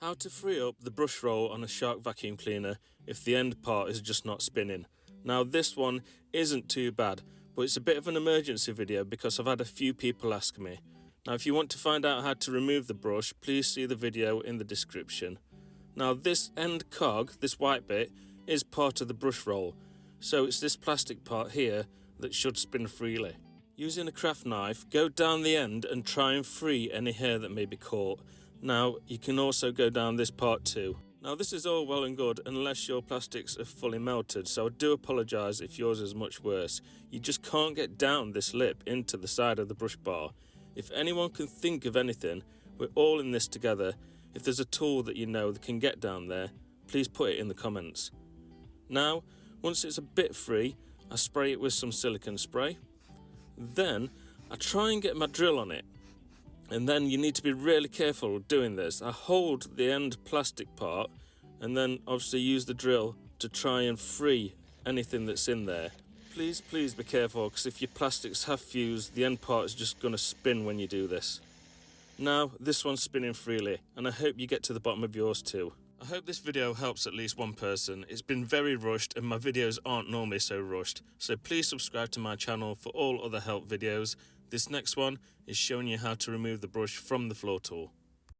How to free up the brush roll on a Shark vacuum cleaner if the end part is just not spinning. Now this one isn't too bad, but it's a bit of an emergency video because I've had a few people ask me. Now if you want to find out how to remove the brush, please see the video in the description. Now this end cog, this white bit, is part of the brush roll, so it's this plastic part here that should spin freely. Using a craft knife, go down the end and try and free any hair that may be caught. Now you can also go down this part too. Now this is all well and good unless your plastics are fully melted, so I do apologise if yours is much worse. You just can't get down this lip into the side of the brush bar. If anyone can think of anything, we're all in this together. If there's a tool that you know that can get down there, please put it in the comments. Now, once it's a bit free, I spray it with some silicone spray. Then I try and get my drill on it. And then you need to be really careful doing this. I hold the end plastic part and then obviously use the drill to try and free anything that's in there. Please be careful, because if your plastics have fused, the end part is just going to spin when you do this. Now this one's spinning freely, and I hope you get to the bottom of yours too. I hope this video helps at least one person. It's been very rushed and my videos aren't normally so rushed, so please subscribe to my channel for all other help videos. This next one is showing you how to remove the brush from the floor tool.